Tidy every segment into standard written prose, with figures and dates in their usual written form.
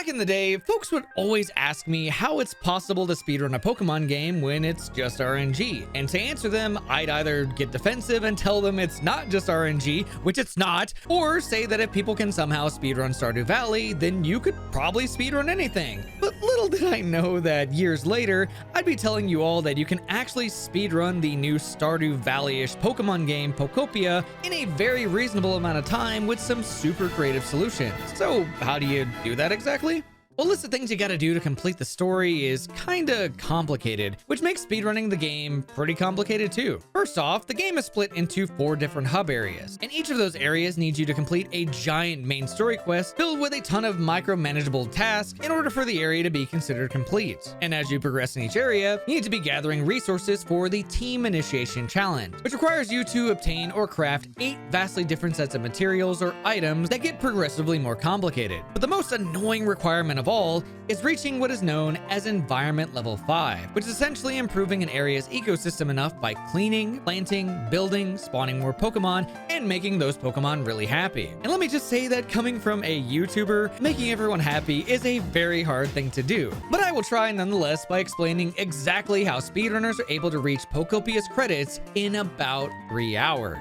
Back in the day, folks would always ask me how it's possible to speedrun a Pokemon game when it's just RNG. And to answer them, I'd either get defensive and tell them it's not just RNG, which it's not, or say that if people can somehow speedrun Stardew Valley, then you could probably speedrun anything. But little did I know that years later, I'd be telling you all that you can actually speedrun the new Stardew Valley-ish Pokemon game, Pokopia, in a very reasonable amount of time with some super creative solutions. So how do you do that exactly? Well, list of things you gotta do to complete the story is kinda complicated, which makes speedrunning the game pretty complicated too. First off, the game is split into 4 different hub areas, and each of those areas needs you to complete a giant main story quest filled with a ton of micromanageable tasks in order for the area to be considered complete. And as you progress in each area, you need to be gathering resources for the Team Initiation Challenge, which requires you to obtain or craft 8 vastly different sets of materials or items that get progressively more complicated. But the most annoying requirement of all is reaching what is known as environment level 5, which is essentially improving an area's ecosystem enough by cleaning, planting, building, spawning more Pokemon, and making those Pokemon really happy. And let me just say that coming from a YouTuber, making everyone happy is a very hard thing to do. But I will try nonetheless by explaining exactly how speedrunners are able to reach Pokopia's credits in about 3 hours.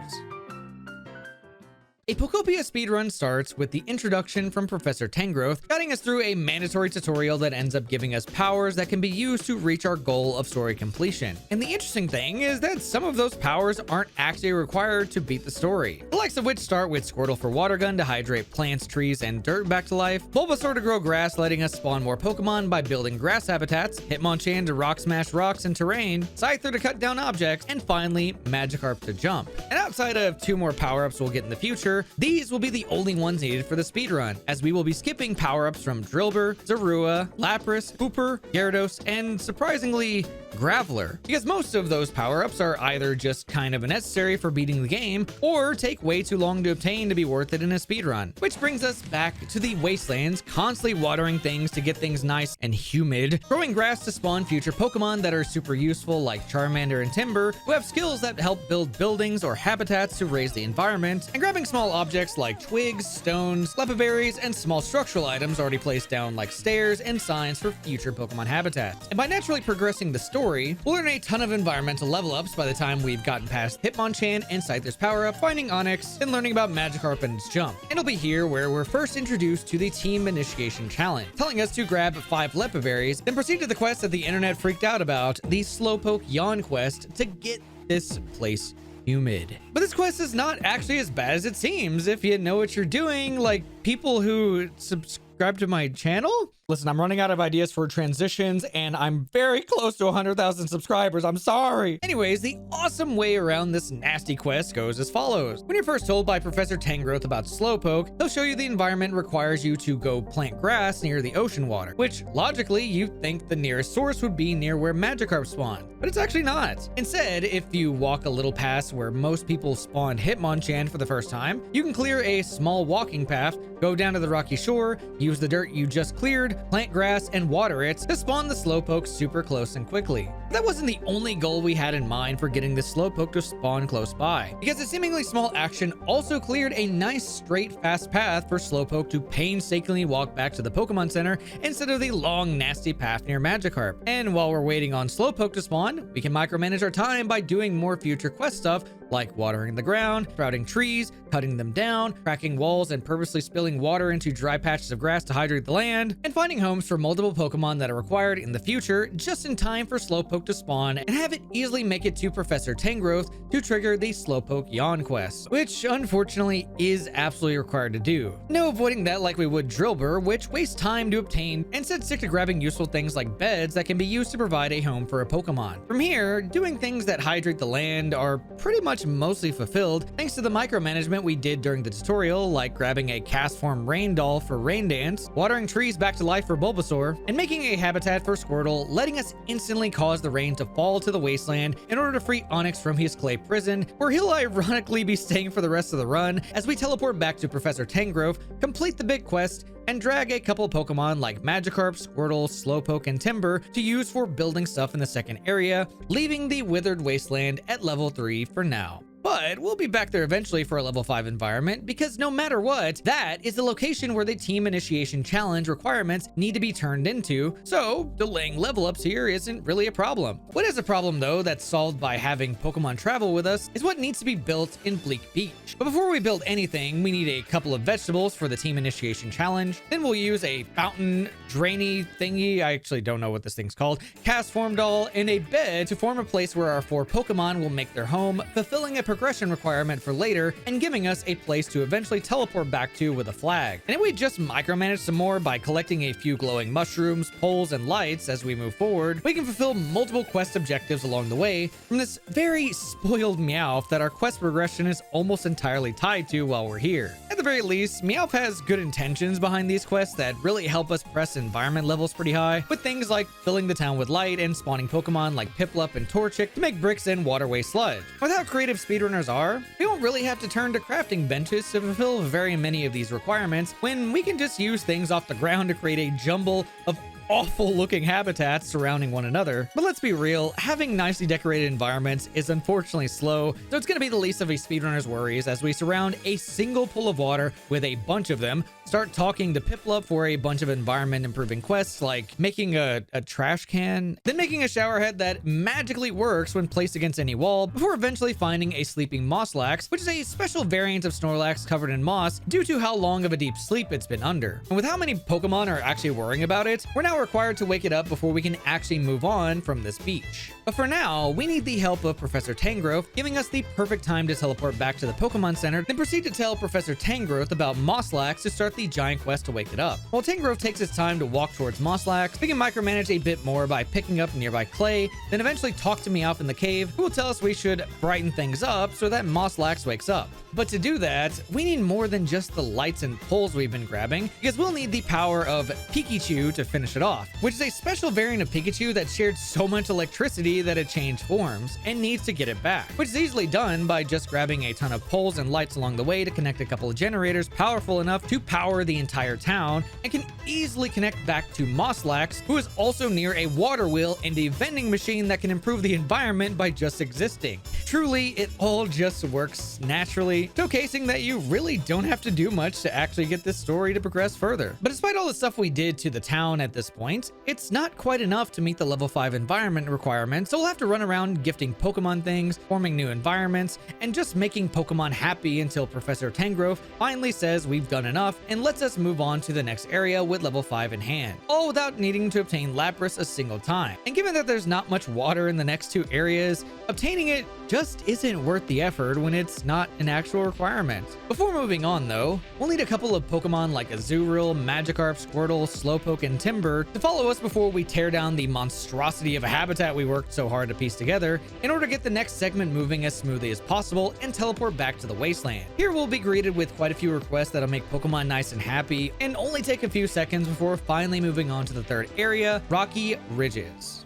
A Pokopia speedrun starts with the introduction from Professor Tangrowth, guiding us through a mandatory tutorial that ends up giving us powers that can be used to reach our goal of story completion. And the interesting thing is that some of those powers aren't actually required to beat the story, the likes of which start with Squirtle for Water Gun to hydrate plants, trees, and dirt back to life, Bulbasaur to grow grass, letting us spawn more Pokemon by building grass habitats, Hitmonchan to rock smash rocks and terrain, Scyther to cut down objects, and finally Magikarp to jump. And outside of 2 more power-ups we'll get in the future, these will be the only ones needed for the speedrun, as we will be skipping power-ups from Drillbur, Zorua, Lapras, Hooper, Gyarados, and surprisingly, Graveler, because most of those power-ups are either just kind of necessary for beating the game, or take way too long to obtain to be worth it in a speedrun. Which brings us back to the wastelands, constantly watering things to get things nice and humid, growing grass to spawn future Pokemon that are super useful like Charmander and Timber, who have skills that help build buildings or habitats to raise the environment, and grabbing small objects like twigs, stones, lepaberries, and small structural items already placed down like stairs and signs for future Pokemon habitats. And by naturally progressing the story, we'll learn a ton of environmental level ups by the time we've gotten past Hitmonchan and Scyther's power up, finding Onix, and learning about Magikarp and its jump. And it'll be here where we're first introduced to the Team Initiation Challenge, telling us to grab 5 lepaberries, then proceed to the quest that the internet freaked out about, the Slowpoke Yawn quest, to get this place humid. But this quest is not actually as bad as it seems if you know what you're doing, like people who subscribe to my channel. Listen, I'm running out of ideas for transitions, and I'm very close to 100,000 subscribers. I'm sorry. Anyways, the awesome way around this nasty quest goes as follows. When you're first told by Professor Tangrowth about Slowpoke, he'll show you the environment requires you to go plant grass near the ocean water, which logically you'd think the nearest source would be near where Magikarp spawned, but it's actually not. Instead, if you walk a little past where most people spawned Hitmonchan for the first time, you can clear a small walking path, go down to the rocky shore, use the dirt you just cleared, plant grass, and water it to spawn the Slowpoke super close and quickly. That wasn't the only goal we had in mind for getting the Slowpoke to spawn close by, because a seemingly small action also cleared a nice straight fast path for Slowpoke to painstakingly walk back to the Pokemon Center instead of the long nasty path near Magikarp. And while we're waiting on Slowpoke to spawn, we can micromanage our time by doing more future quest stuff like watering the ground, sprouting trees, cutting them down, cracking walls, and purposely spilling water into dry patches of grass to hydrate the land, and finding homes for multiple Pokemon that are required in the future just in time for Slowpoke to spawn, and have it easily make it to Professor Tangrowth to trigger the Slowpoke Yawn quest, which unfortunately is absolutely required to do. No avoiding that like we would Drillbur, which wastes time to obtain, and instead stick to grabbing useful things like beds that can be used to provide a home for a Pokemon. From here, doing things that hydrate the land are pretty much mostly fulfilled thanks to the micromanagement we did during the tutorial, like grabbing a cast form rain doll for Rain Dance, watering trees back to life for Bulbasaur, and making a habitat for Squirtle, letting us instantly cause the rain to fall to the wasteland in order to free Onix from his clay prison, where he'll ironically be staying for the rest of the run as we teleport back to Professor Tangrowth, complete the big quest, and drag a couple Pokemon like Magikarp, Squirtle, Slowpoke, and Timber to use for building stuff in the second area, leaving the withered wasteland at level 3 for now. But but we'll be back there eventually for a level 5 environment, because no matter what, that is the location where the team initiation challenge requirements need to be turned into, so delaying level ups here isn't really a problem. What is a problem though that's solved by having Pokemon travel with us is what needs to be built in Bleak Beach. But before we build anything, we need a couple of vegetables for the team initiation challenge. Then we'll use a fountain drainy thingy, I actually don't know what this thing's called, cast form doll, and a bed to form a place where our 4 Pokemon will make their home, fulfilling a progression requirement for later and giving us a place to eventually teleport back to with a flag. And if we just micromanage some more by collecting a few glowing mushrooms, poles, and lights as we move forward, we can fulfill multiple quest objectives along the way from this very spoiled Meowth that our quest progression is almost entirely tied to while we're here. At the very least, Meowth has good intentions behind these quests that really help us press environment levels pretty high, with things like filling the town with light and spawning Pokemon like Piplup and Torchic to make bricks and waterway sludge. With how creative speedrunners are, we won't really have to turn to crafting benches to fulfill very many of these requirements when we can just use things off the ground to create a jumble of awful looking habitats surrounding one another. But let's be real, having nicely decorated environments is unfortunately slow, so it's going to be the least of a speedrunner's worries as we surround a single pool of water with a bunch of them, start talking to Piplup for a bunch of environment improving quests like making a trash can, then making a shower head that magically works when placed against any wall, before eventually finding a sleeping Mosslax, which is a special variant of Snorlax covered in moss due to how long of a deep sleep it's been under. And with how many Pokemon are actually worrying about it, we're now required to wake it up before we can actually move on from this beach. But for now, we need the help of Professor Tangrowth, giving us the perfect time to teleport back to the Pokemon Center, then proceed to tell Professor Tangrowth about Mosslax to start the giant quest to wake it up. While Tangrowth takes his time to walk towards Mosslax, we can micromanage a bit more by picking up nearby clay, then eventually talk to Meowth in the cave, who will tell us we should brighten things up so that Mosslax wakes up. But to do that, we need more than just the lights and poles we've been grabbing, because we'll need the power of Pikachu to finish it off, which is a special variant of Pikachu that shared so much electricity that it changed forms and needs to get it back, which is easily done by just grabbing a ton of poles and lights along the way to connect a couple of generators powerful enough to power the entire town, and can easily connect back to Mosslax, who is also near a water wheel and a vending machine that can improve the environment by just existing. Truly, it all just works naturally, showcasing that you really don't have to do much to actually get this story to progress further. But despite all the stuff we did to the town at this point, it's not quite enough to meet the level 5 environment requirements, so we'll have to run around gifting Pokemon things, forming new environments, and just making Pokemon happy until Professor Tangrowth finally says we've done enough and lets us move on to the next area with level 5 in hand, all without needing to obtain Lapras a single time. And given that there's not much water in the next 2 areas, obtaining it just isn't worth the effort when it's not an actual requirement. Before moving on though, we'll need a couple of Pokemon like Azurill, Magikarp, Squirtle, Slowpoke, and Timber to follow us before we tear down the monstrosity of a habitat we worked so hard to piece together in order to get the next segment moving as smoothly as possible and teleport back to the wasteland. Here we'll be greeted with quite a few requests that'll make Pokemon nice and happy and only take a few seconds before finally moving on to the 3rd area, Rocky Ridges.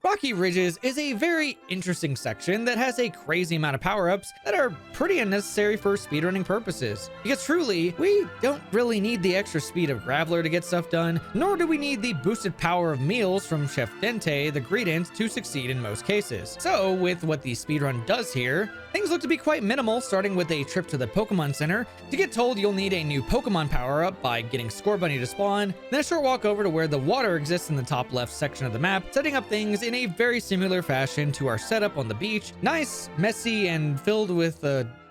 Rocky Ridges is a very interesting section that has a crazy amount of power-ups that are pretty unnecessary for speedrunning purposes. Because truly, we don't really need the extra speed of Graveler to get stuff done, nor do we need the boosted power of meals from Chef Dente, the Greedent, to succeed in most cases. So with what the speedrun does here, things look to be quite minimal, starting with a trip to the Pokemon Center to get told you'll need a new Pokemon power-up by getting Scorbunny to spawn, then a short walk over to where the water exists in the top left section of the map, setting up things in a very similar fashion to our setup on the beach. Nice, messy, and filled with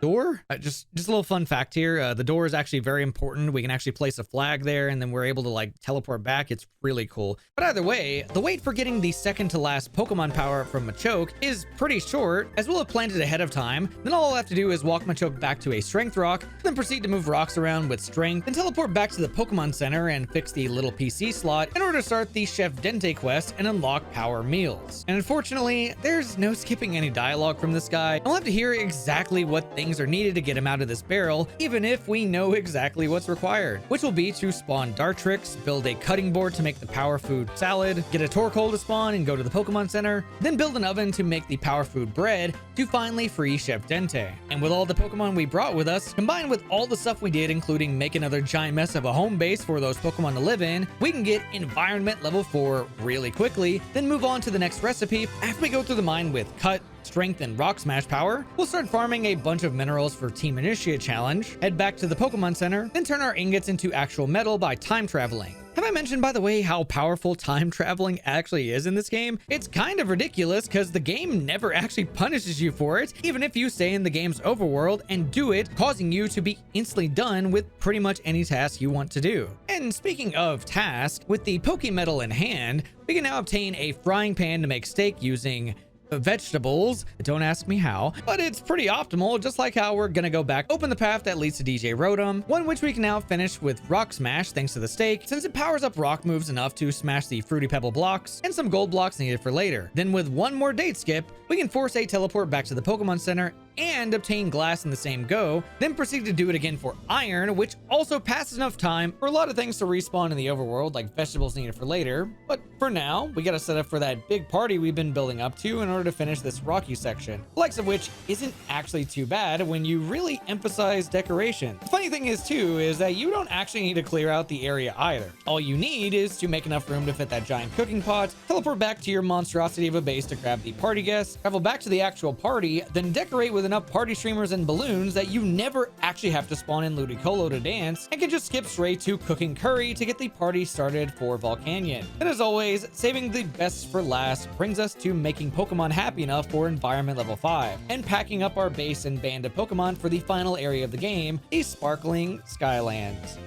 door. Just a little fun fact here. The door is actually very important. We can actually place a flag there and then we're able to like teleport back. It's really cool. But either way, the wait for getting the second to last Pokemon power from Machoke is pretty short, as we'll have planned it ahead of time. Then all I'll have to do is walk Machoke back to a strength rock, then proceed to move rocks around with strength, then teleport back to the Pokemon Center and fix the little PC slot in order to start the Chef Dente quest and unlock power meals. And unfortunately, there's no skipping any dialogue from this guy. I'll have to hear exactly what things are needed to get him out of this barrel, even if we know exactly what's required, which will be to spawn Dartrix, build a cutting board to make the power food salad, get a Torkoal to spawn and go to the Pokemon Center, then build an oven to make the power food bread to finally free Chef Dente. And with all the Pokemon we brought with us, combined with all the stuff we did, including make another giant mess of a home base for those Pokemon to live in, we can get environment level 4 really quickly, then move on to the next recipe after we go through the mine with cut, strength and rock smash power. We'll start farming a bunch of minerals for Team Initiate Challenge, head back to the Pokemon Center, then turn our ingots into actual metal by time traveling. Have I mentioned, by the way, how powerful time traveling actually is in this game? It's kind of ridiculous because the game never actually punishes you for it, even if you stay in the game's overworld and do it, causing you to be instantly done with pretty much any task you want to do. And speaking of tasks, with the Pokemetal in hand, we can now obtain a frying pan to make steak using vegetables. Don't ask me how, but it's pretty optimal, just like how we're gonna go back, open the path that leads to DJ Rotom, one which we can now finish with Rock Smash thanks to the steak, since it powers up rock moves enough to smash the Fruity Pebble blocks, and some gold blocks needed for later. Then with one more date skip, we can force a teleport back to the Pokemon Center and obtain glass in the same go, then proceed to do it again for iron, which also passes enough time for a lot of things to respawn in the overworld, like vegetables needed for later. But for now, we gotta set up for that big party we've been building up to in order to finish this rocky section, the likes of which isn't actually too bad when you really emphasize decoration. The funny thing is too, is that you don't actually need to clear out the area either. All you need is to make enough room to fit that giant cooking pot, teleport back to your monstrosity of a base to grab the party guests, travel back to the actual party, then decorate with enough party streamers and balloons that you never actually have to spawn in Ludicolo to dance, and can just skip straight to cooking curry to get the party started for Volcanion. And as always, saving the best for last brings us to making Pokemon happy enough for environment level 5, and packing up our base and band of Pokemon for the final area of the game, the Sparkling Skylands.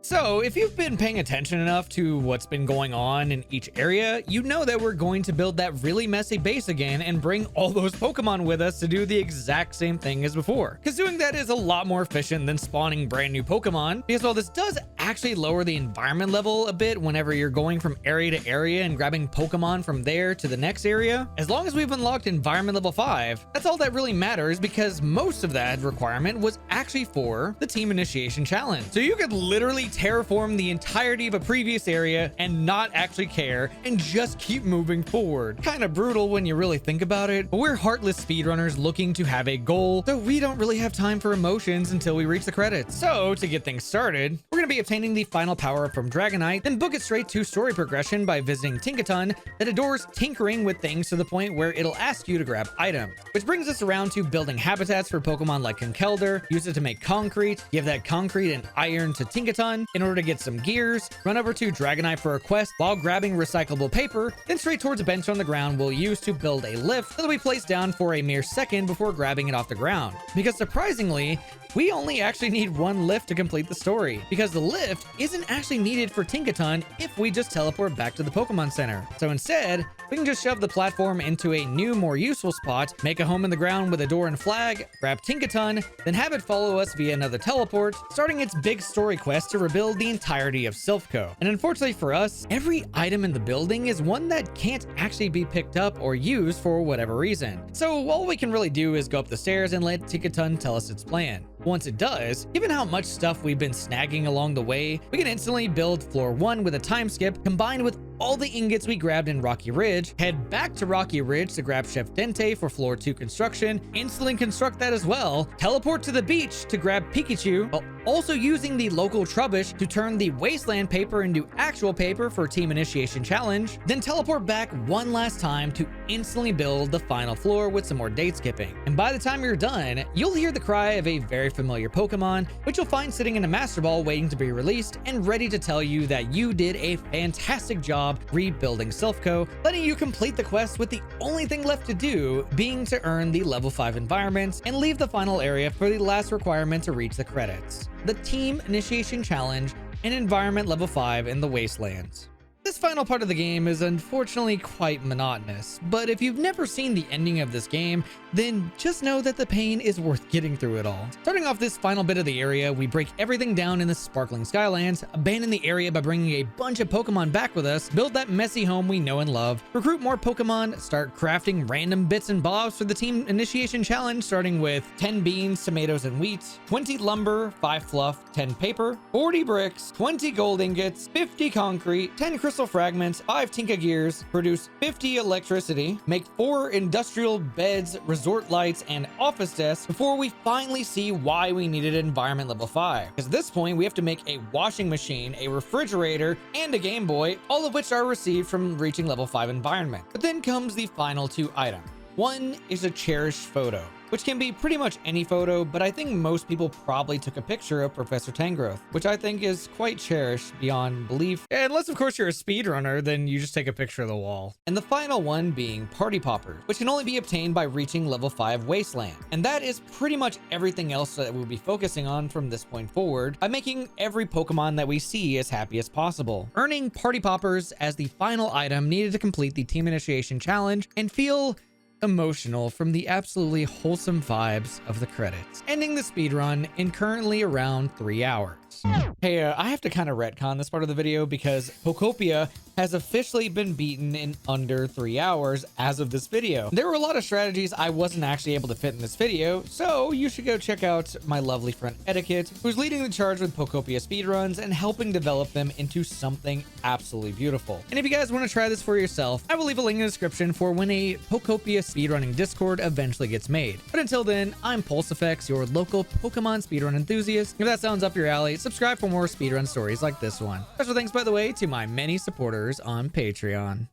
So, if you've been paying attention enough to what's been going on in each area, you know that we're going to build that really messy base again and bring all those Pokemon with us to do the exact same thing as before. Because doing that is a lot more efficient than spawning brand new Pokemon, because while this does actually lower the environment level a bit whenever you're going from area to area and grabbing Pokemon from there to the next area, as long as we've unlocked environment level 5, that's all that really matters, because most of that requirement was actually for the Team Initiation Challenge. So you could literally terraform the entirety of a previous area and not actually care and just keep moving forward. Kind of brutal when you really think about it, but we're heartless speedrunners looking to have a goal, so we don't really have time for emotions until we reach the credits. So to get things started, we're going to be obtaining the final power up from Dragonite, then book it straight to story progression by visiting Tinkaton that adores tinkering with things to the point where it'll ask you to grab items, which brings us around to building habitats for Pokemon like Conkeldurr, use it to make concrete, give that concrete and iron to Tinkaton in order to get some gears, run over to Dragonite for a quest while grabbing recyclable paper, then straight towards a bench on the ground we'll use to build a lift that'll be placed down for a mere second before grabbing it off the ground. Because surprisingly, we only actually need one lift to complete the story, because the lift isn't actually needed for Tinkaton if we just teleport back to the Pokemon Center. So instead, we can just shove the platform into a new, more useful spot, make a home in the ground with a door and flag, grab Tinkaton, then have it follow us via another teleport, starting its big story quest to rebuild the entirety of Silphco. And unfortunately for us, every item in the building is one that can't actually be picked up or used for whatever reason. So all we can really do is go up the stairs and let Tinkaton tell us its plan. Once it does, given how much stuff we've been snagging along the way, we can instantly build floor 1 with a time skip combined with all the ingots we grabbed in Rocky Ridge, head back to Rocky Ridge to grab Chef Dente for floor 2 construction, instantly construct that as well, teleport to the beach to grab Pikachu, while also using the local Trubbish to turn the wasteland paper into actual paper for Team Initiation Challenge, then teleport back one last time to instantly build the final floor with some more date skipping. And by the time you're done, you'll hear the cry of a very familiar Pokemon, which you'll find sitting in a Master Ball waiting to be released and ready to tell you that you did a fantastic job rebuilding Silphco, letting you complete the quest with the only thing left to do being to earn the level 5 environments and leave the final area for the last requirement to reach the credits: the Team Initiation Challenge and environment level 5 in the Wastelands. This final part of the game is unfortunately quite monotonous, but if you've never seen the ending of this game, then just know that the pain is worth getting through it all. Starting off this final bit of the area, we break everything down in the Sparkling Skylands, abandon the area by bringing a bunch of Pokemon back with us, build that messy home we know and love, recruit more Pokemon, start crafting random bits and bobs for the Team Initiation Challenge, starting with 10 beans, tomatoes, and wheat, 20 lumber, 5 fluff, 10 paper, 40 bricks, 20 gold ingots, 50 concrete, 10 crystal fragments, 5 Tinka gears, produce 50 electricity, make 4 industrial beds, resort lights, and office desks before we finally see why we needed environment level 5. Because at this point, we have to make a washing machine, a refrigerator, and a Game Boy, all of which are received from reaching level 5 environment. But then comes the final 2 items. One is a cherished photo, which can be pretty much any photo, but I think most people probably took a picture of Professor Tangrowth, which I think is quite cherished beyond belief. Unless, of course, you're a speedrunner, then you just take a picture of the wall. And the final one being Party Poppers, which can only be obtained by reaching level 5 Wasteland. And that is pretty much everything else that we'll be focusing on from this point forward by making every Pokemon that we see as happy as possible. Earning Party Poppers as the final item needed to complete the Team Initiation Challenge and feel emotional from the absolutely wholesome vibes of the credits, ending the speedrun in currently around 3 hours. Hey, I have to kind of retcon this part of the video because Pokopia has officially been beaten in under 3 hours as of this video. There were a lot of strategies I wasn't actually able to fit in this video, so you should go check out my lovely friend Etiquette, who's leading the charge with Pokopia speedruns and helping develop them into something absolutely beautiful. And if you guys want to try this for yourself, I will leave a link in the description for when a Pokopia speedrunning Discord eventually gets made. But until then, I'm PulseEffects, your local Pokemon speedrun enthusiast. If that sounds up your alley, subscribe for more speedrun stories like this one. Special thanks, by the way, to my many supporters on Patreon.